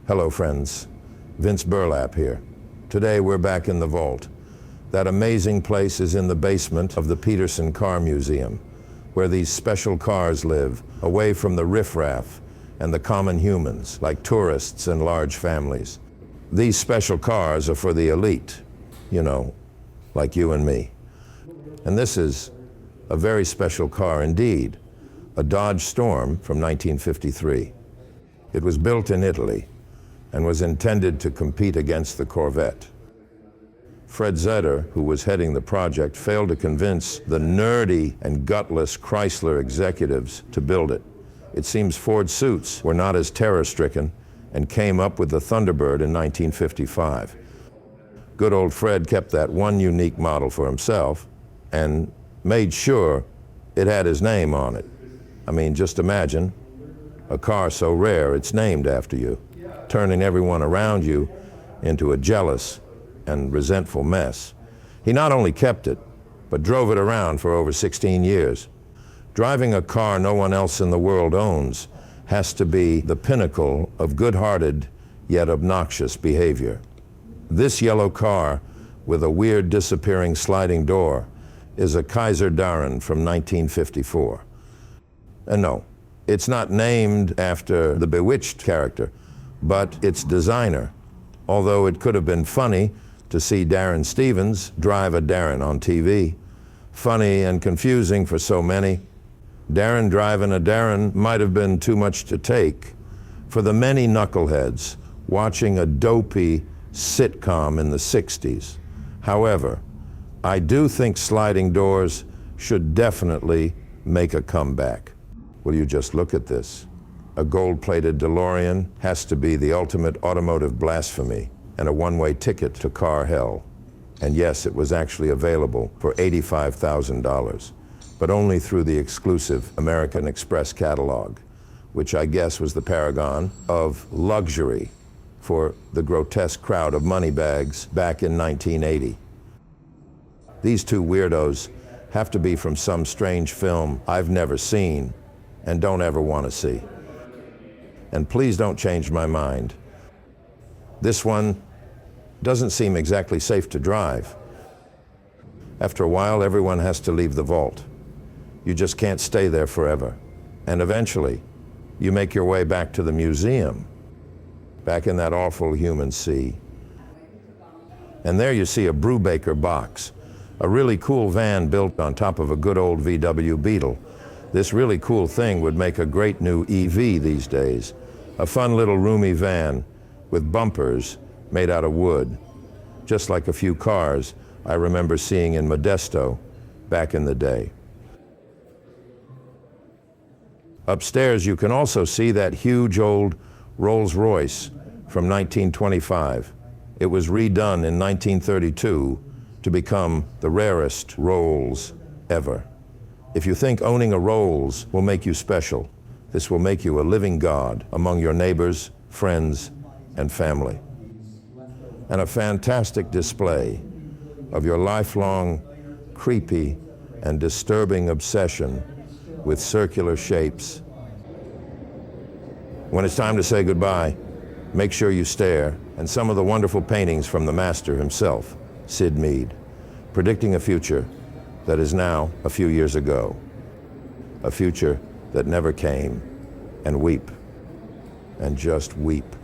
Hello friends, Vince Burlapp here. Today we're back in the vault. That amazing place is in the basement of the Peterson Car Museum, where these special cars live, away from the riffraff and the common humans, like tourists and large families. These special cars are for the elite, you know, like you and me. And this is a very special car indeed, a Dodge Storm from 1953. It was built in Italy and was intended to compete against the Corvette. Fred Zetter, who was heading the project, failed to convince the nerdy and gutless Chrysler executives to build it. It seems Ford suits were not as terror-stricken and came up with the Thunderbird in 1955. Good old Fred kept that one unique model for himself and made sure it had his name on it. I mean, just imagine a car so rare it's named after you, turning everyone around you into a jealous and resentful mess. He not only kept it, but drove it around for over 16 years. Driving a car no one else in the world owns has to be the pinnacle of good-hearted yet obnoxious behavior. This yellow car with a weird disappearing sliding door is a Kaiser Daren from 1954. And no, it's not named after the Bewitched character, but its designer, although it could have been funny to see Darren Stevens drive a Daren on TV. Funny and confusing for so many. Darren driving a Daren might have been too much to take for the many knuckleheads watching a dopey sitcom in the 60s. However, I do think sliding doors should definitely make a comeback. Will you just look at this? A gold-plated DeLorean has to be the ultimate automotive blasphemy and a one-way ticket to car hell. And yes, it was actually available for $85,000, but only through the exclusive American Express catalog, which I guess was the paragon of luxury for the grotesque crowd of moneybags back in 1980. These two weirdos have to be from some strange film I've never seen and don't ever want to see. And please don't change my mind. This one doesn't seem exactly safe to drive. After a while, everyone has to leave the vault. You just can't stay there forever. And eventually, you make your way back to the museum, back in that awful human sea. And there you see a Brubaker box, a really cool van built on top of a good old VW Beetle. This really cool thing would make a great new EV these days. A fun little roomy van with bumpers made out of wood, just like a few cars I remember seeing in Modesto back in the day. Upstairs you can also see that huge old Rolls-Royce from 1925. It was redone in 1932 to become the rarest Rolls ever. If you think owning a Rolls will make you special, this will make you a living god among your neighbors, friends, and family. And a fantastic display of your lifelong, creepy, and disturbing obsession with circular shapes. When it's time to say goodbye, make sure you stare at some of the wonderful paintings from the master himself, Sid Mead, predicting a future that is now a few years ago, a future that never came, and weep, and just weep.